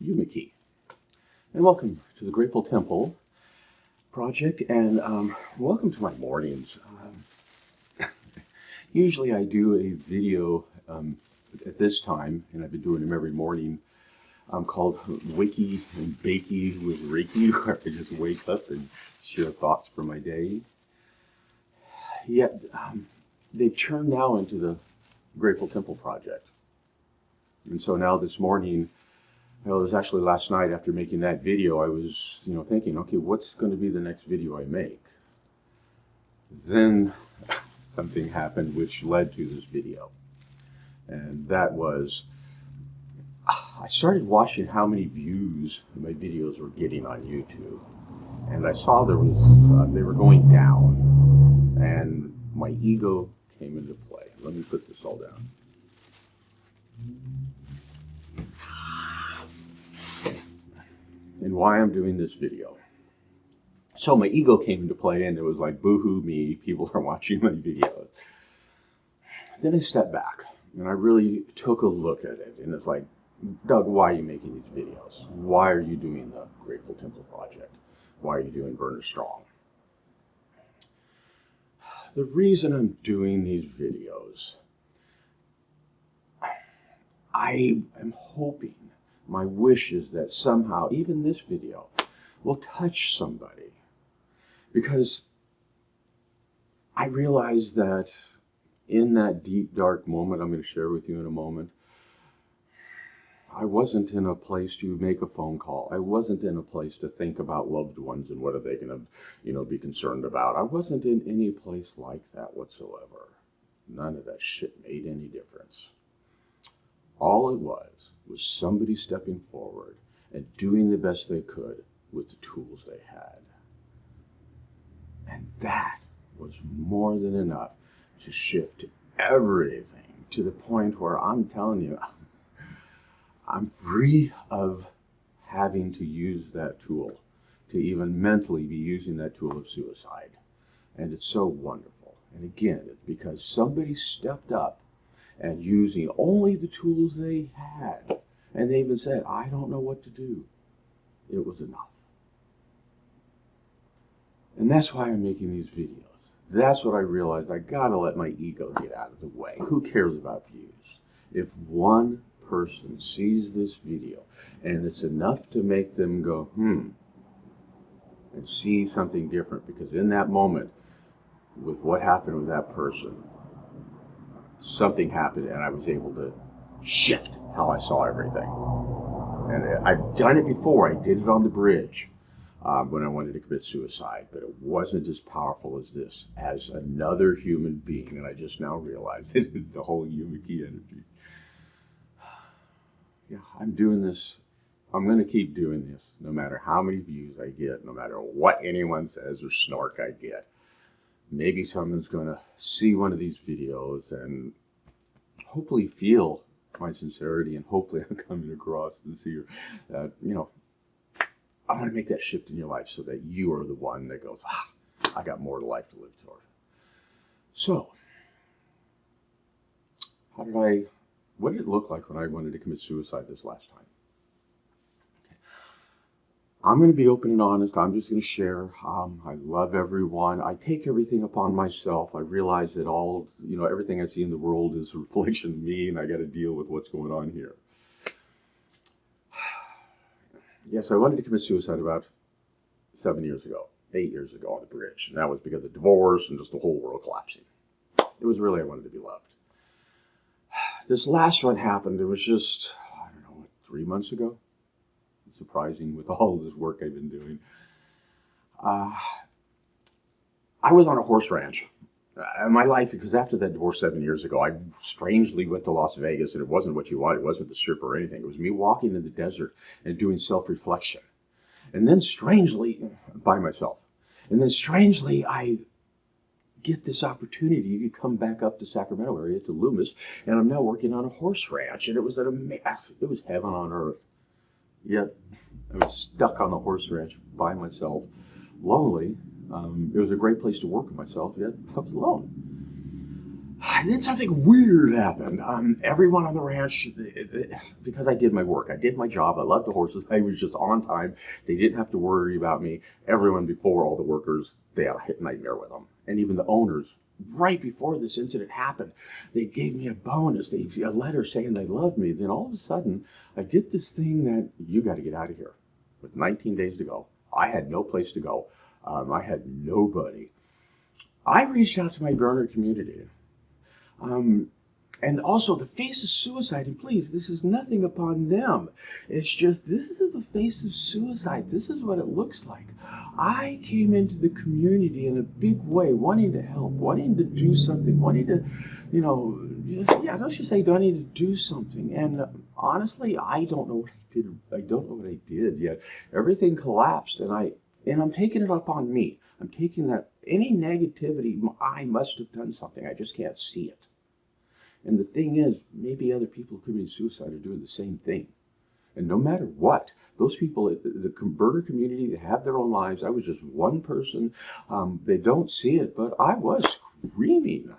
YumiKey. And welcome to the Grateful Temple project, and welcome to my mornings. Usually I do a video at this time, and I've been doing them every morning, called Wakey and Bakey with Reiki, where I just wake up and share thoughts for my day. Yet they've turned now into the Grateful Temple project. And so now this morning, it was actually last night after making that video, I was thinking, okay, what's going to be the next video I make? Then something happened which led to this video. And that was, I started watching how many views my videos were getting on YouTube. And I saw they were going down. And my ego came into play. Let me put this all down. And why I'm doing this video. So my ego came into play, and it was like, boo-hoo me, people are watching my videos. Then I stepped back, and I really took a look at it, and it's like, Doug, why are you making these videos? Why are you doing the Grateful Temple project? Why are you doing Burner Strong? The reason I'm doing these videos, I am hoping, my wish is that somehow, even this video, will touch somebody. Because I realize that in that deep, dark moment I'm going to share with you in a moment, I wasn't in a place to make a phone call. I wasn't in a place to think about loved ones and what are they going to, be concerned about. I wasn't in any place like that whatsoever. None of that shit made any difference. All it was somebody stepping forward and doing the best they could with the tools they had. And that was more than enough to shift everything to the point where I'm telling you, I'm free of having to use that tool, to even mentally be using that tool of suicide. And it's so wonderful. And again, it's because somebody stepped up and using only the tools they had. And they even said, I don't know what to do. It was enough. And that's why I'm making these videos. That's what I realized. I gotta let my ego get out of the way. Who cares about views? If one person sees this video and it's enough to make them go, and see something different, because in that moment, with what happened with that person, something happened and I was able to shift how I saw everything. And I've done it before. I did it on the bridge when I wanted to commit suicide, but it wasn't as powerful as this, as another human being. And I just now realized it is the whole YumiKey energy. Yeah, I'm doing this. I'm going to keep doing this no matter how many views I get, no matter what anyone says or snark I get. Maybe someone's going to see one of these videos and hopefully feel my sincerity, and hopefully I'm coming across this here that, I want to make that shift in your life so that you are the one that goes, I got more life to live toward. So, what did it look like when I wanted to commit suicide this last time? I'm going to be open and honest. I'm just going to share. I love everyone. I take everything upon myself. I realize that everything I see in the world is a reflection of me, and I got to deal with what's going on here. Yes, I wanted to commit suicide about 8 years ago on the bridge. And that was because of divorce and just the whole world collapsing. It was really, I wanted to be loved. This last one happened, it was just, 3 months ago. Surprising with all this work I've been doing. I was on a horse ranch. My life, because after that divorce 7 years ago, I strangely went to Las Vegas, and it wasn't what you wanted. It wasn't the strip or anything. It was me walking in the desert and doing self-reflection. And then strangely, by myself. And then strangely, I get this opportunity to come back up to Sacramento area, to Loomis, and I'm now working on a horse ranch. And it was it was heaven on earth. Yet I was stuck on the horse ranch by myself, lonely. It was a great place to work with myself, yet I was alone. then something weird happened. Everyone on the ranch, because I did my work, I did my job, I loved the horses, I was just on time. They didn't have to worry about me. Everyone before, all the workers, they had a hit nightmare with them. And even the owners, right before this incident happened, they gave me a bonus, a letter saying they loved me. Then all of a sudden, I get this thing that you got to get out of here. With 19 days to go, I had no place to go. I had nobody. I reached out to my burner community. And also the face of suicide, and please, this is nothing upon them. It's just, this is the face of suicide. This is what it looks like. I came into the community in a big way, wanting to help, wanting to do something, wanting to, let's just say, wanting to do something. And honestly, I don't know what I did. I don't know what I did yet. Everything collapsed, and I'm taking it upon me. I'm taking that any negativity, I must have done something. I just can't see it. And the thing is, maybe other people committing suicide are doing the same thing. And no matter what, those people, the converter community, they have their own lives. I was just one person. They don't see it, but I was screaming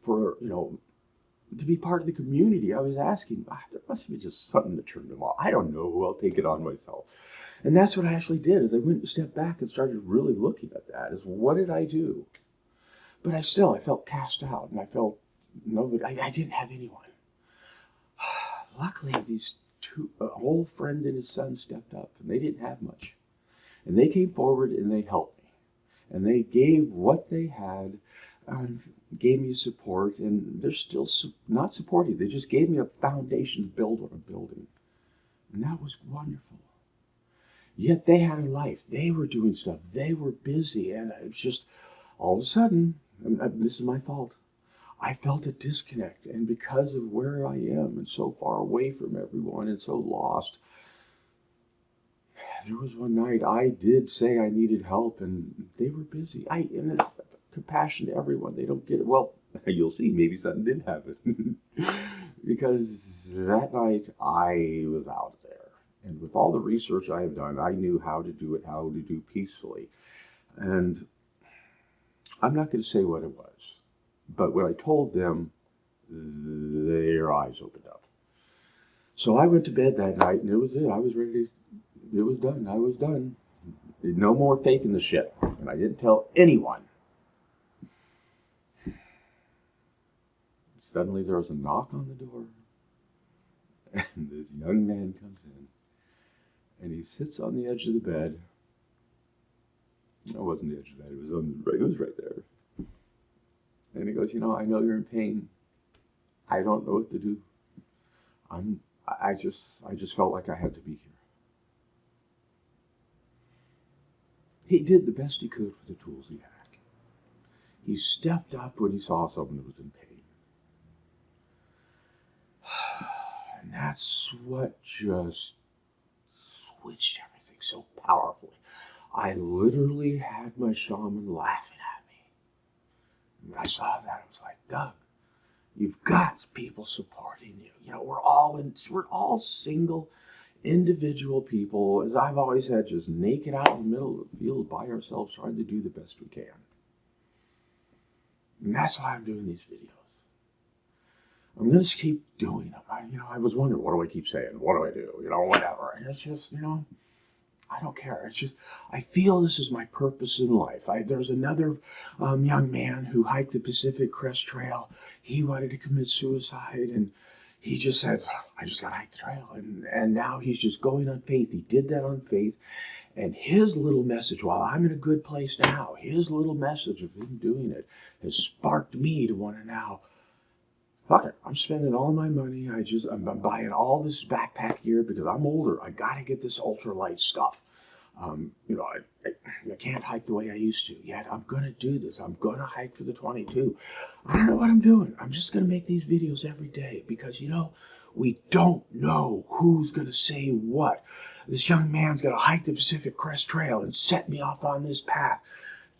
for, to be part of the community. I was asking, there must be just something to turn them off. I don't know. I'll take it on myself. And that's what I actually did, is I went a step back and started really looking at that, is what did I do? But I felt cast out, and I felt nobody, I didn't have anyone. Luckily, these two, an old friend and his son stepped up, and they didn't have much. And they came forward and they helped me. And they gave what they had, gave me support, and they're still not supporting. They just gave me a foundation to build what I'm building. And that was wonderful. Yet they had a life. They were doing stuff. They were busy. And it was just, all of a sudden, this is my fault, I felt a disconnect. And because of where I am and so far away from everyone and so lost, there was one night I did say I needed help, and they were busy. And it's compassion to everyone. They don't get it. Well, you'll see, maybe something did happen. Because that night I was out there. And with all the research I have done, I knew how to do it, how to do peacefully. And I'm not going to say what it was. But when I told them, their eyes opened up. So I went to bed that night, and it was it. I was ready. It was done. I was done. No more faking the shit. And I didn't tell anyone. Suddenly there was a knock on the door. And this young man comes in. And he sits on the edge of the bed. It wasn't the edge of the bed. It was right there. And he goes, I know you're in pain. I don't know what to do. I just felt like I had to be here. He did the best he could with the tools he had. He stepped up when he saw someone who was in pain. And that's what just switched everything so powerfully. I literally had my shaman laughing at me. When I saw that, I was like, Doug, you've got people supporting you. We're all single, individual people, as I've always said, just naked out in the middle of the field by ourselves, trying to do the best we can. And that's why I'm doing these videos. I'm going to keep doing them. I was wondering, what do I keep saying? What do I do? Whatever. And it's just, I don't care. It's just, I feel this is my purpose in life. There's another young man who hiked the Pacific Crest Trail. He wanted to commit suicide, and he just said, I just got to hike the trail. And now he's just going on faith. He did that on faith. And his little message, while I'm in a good place now, his little message of him doing it has sparked me to want to now, fuck it, I'm spending all my money. I'm buying all this backpack gear because I'm older. I got to get this ultralight stuff. I can't hike the way I used to yet. I'm going to do this. I'm going to hike for the 22. I don't know what I'm doing. I'm just going to make these videos every day because, we don't know who's going to say what. This young man's going to hike the Pacific Crest Trail and set me off on this path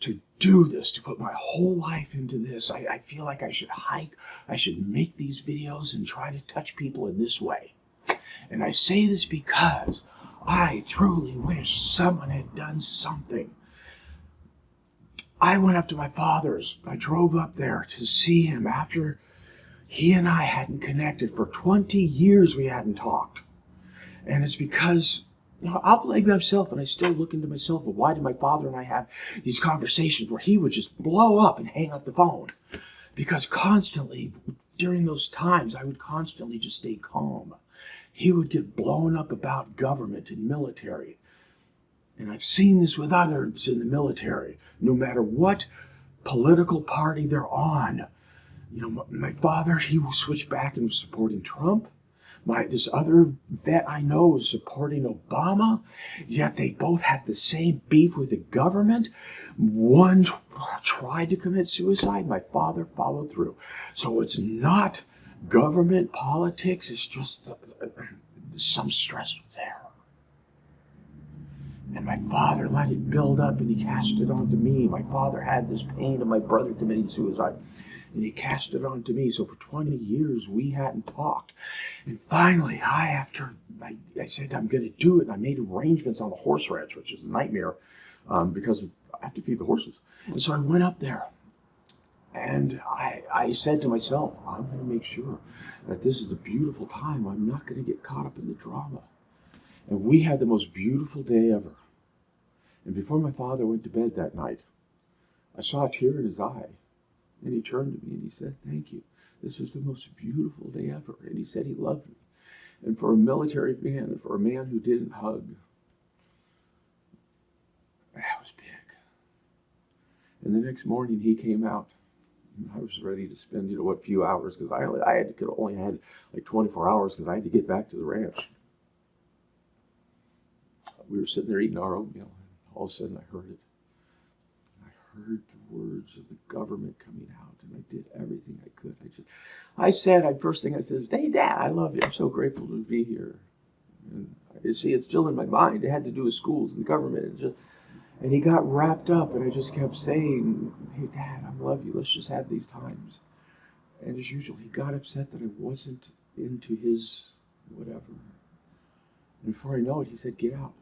to do this, to put my whole life into this. I feel like I should hike. I should make these videos and try to touch people in this way. And I say this because I truly wish someone had done something. I went up to my father's. I drove up there to see him after he and I hadn't connected. For 20 years we hadn't talked. And it's because, I'll blame myself, and I still look into myself. But why did my father and I have these conversations where he would just blow up and hang up the phone? Because constantly, during those times, I would constantly just stay calm. He would get blown up about government and military. And I've seen this with others in the military. No matter what political party they're on, my father, he will switch back and was supporting Trump. This other vet I know was supporting Obama, yet they both had the same beef with the government. One tried to commit suicide. My father followed through. So it's not government politics. It's just some stress was there. And my father let it build up, and he cast it onto me. My father had this pain of my brother committing suicide, and he cast it onto me. So for 20 years, we hadn't talked. And finally, I said, I'm going to do it. And I made arrangements on the horse ranch, which is a nightmare because I have to feed the horses. And so I went up there, and I said to myself, I'm going to make sure that this is a beautiful time. I'm not going to get caught up in the drama. And we had the most beautiful day ever. And before my father went to bed that night, I saw a tear in his eye. And he turned to me and he said, thank you. This is the most beautiful day ever. And he said he loved me. And for a military man, and for a man who didn't hug, that was big. And the next morning he came out. And I was ready to spend, few hours, because I only had like 24 hours because I had to get back to the ranch. We were sitting there eating our oatmeal, and all of a sudden I heard it. I heard the words of the government coming out, and I did everything I could. First thing I said is, hey, Dad, I love you. I'm so grateful to be here. And you see, it's still in my mind. It had to do with schools and the government. And he got wrapped up, and I just kept saying, hey, Dad, I love you. Let's just have these times. And as usual, he got upset that I wasn't into his whatever. And before I know it, he said, get out.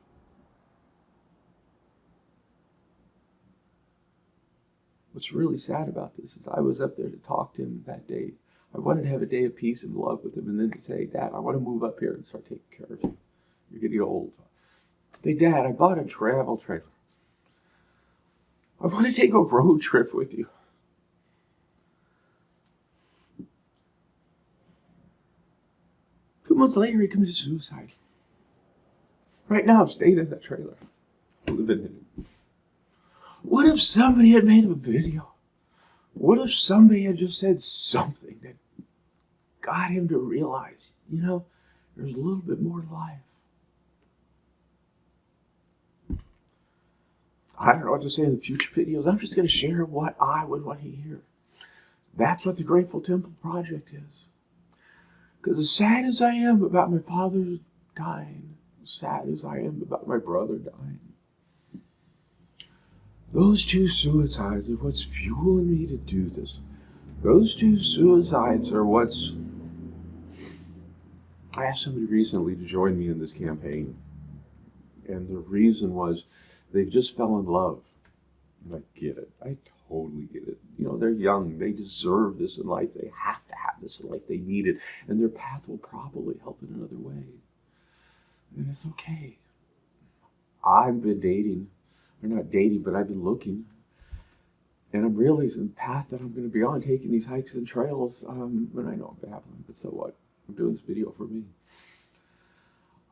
What's really sad about this is I was up there to talk to him that day. I wanted to have a day of peace and love with him, and then to say, Dad, I want to move up here and start taking care of you. You're getting old. Say, Dad, I bought a travel trailer. I want to take a road trip with you. 2 months later, he committed suicide. Right now, I'm staying in that trailer, living in it. What if somebody had made a video? What if somebody had just said something that got him to realize, there's a little bit more to life? I don't know what to say in the future videos. I'm just going to share what I would want to hear. That's what the Grateful Temple Project is. Because as sad as I am about my father dying, as sad as I am about my brother dying, those 2 suicides are what's fueling me to do this. Those 2 suicides are what's... I asked somebody recently to join me in this campaign. And the reason was they just fell in love. And I get it. I totally get it. They're young. They deserve this in life. They have to have this in life. They need it. And their path will probably help in another way. And it's okay. I've been dating. Or not dating, but I've been looking. And I'm realizing the path that I'm going to be on, taking these hikes and trails. And I know I'm babbling, but so what? I'm doing this video for me.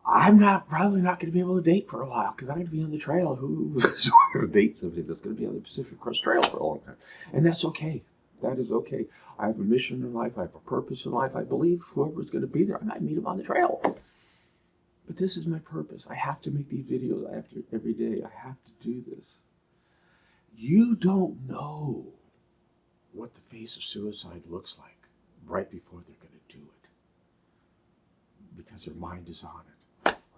I'm probably not going to be able to date for a while because I'm going to be on the trail. Who's going to date somebody that's going to be on the Pacific Crest Trail for a long time? And that's okay. That is okay. I have a mission in life. I have a purpose in life. I believe whoever's going to be there, I might meet them on the trail. But this is my purpose. I have to make these videos every day. I have to do this. You don't know what the face of suicide looks like right before they're going to do it. Because their mind is on it.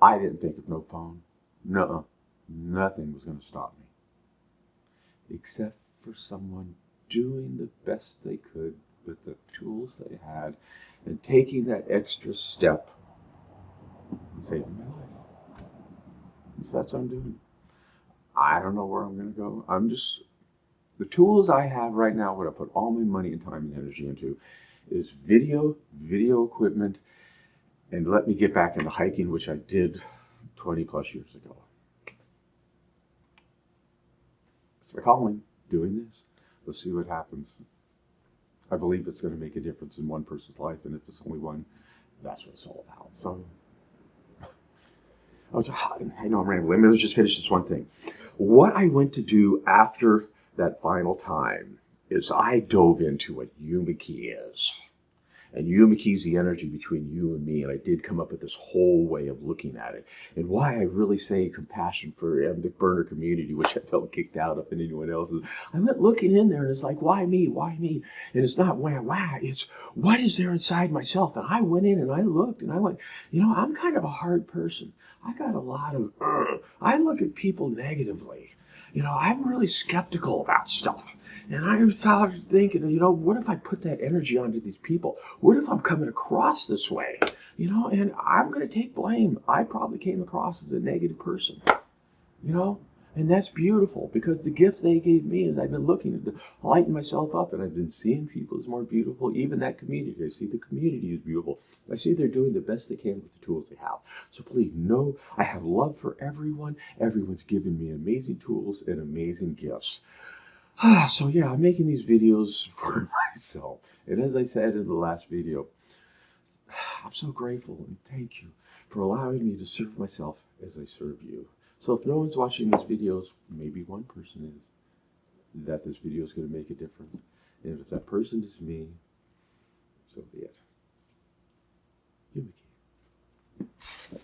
I didn't think of no phone. No, nothing was going to stop me. Except for someone doing the best they could with the tools they had and taking that extra step and saving my life. So that's what I'm doing. I don't know where I'm going to go. The tools I have right now, what I put all my money and time and energy into, is video equipment, and let me get back into hiking, which I did 20 plus years ago. It's my calling, doing this. Let's see what happens. I believe it's going to make a difference in one person's life, and if it's only one, that's what it's all about. So, I know I'm rambling. Let's just finish this one thing. What I went to do after that final time is I dove into what Yumiki is. And Yumiki is the energy between you and me. And I did come up with this whole way of looking at it. And why I really say compassion for the burner community, which I felt kicked out of and anyone else's. I went looking in there and it's like, why me? Why me? And it's not why, it's what is there inside myself? And I went in and I looked and I went, I'm kind of a hard person. I got a lot of, I look at people negatively. I'm really skeptical about stuff. And I started thinking, what if I put that energy onto these people? What if I'm coming across this way? And I'm going to take blame. I probably came across as a negative person, and that's beautiful because the gift they gave me is I've been looking to lighten myself up and I've been seeing people as more beautiful, even that community. I see the community is beautiful. I see they're doing the best they can with the tools they have. So please know I have love for everyone. Everyone's given me amazing tools and amazing gifts. So yeah, I'm making these videos for myself. And as I said in the last video, I'm so grateful and thank you for allowing me to serve myself as I serve you. So if no one's watching these videos, maybe one person is, that this video is going to make a difference. And if that person is me, so be it. Yumiki.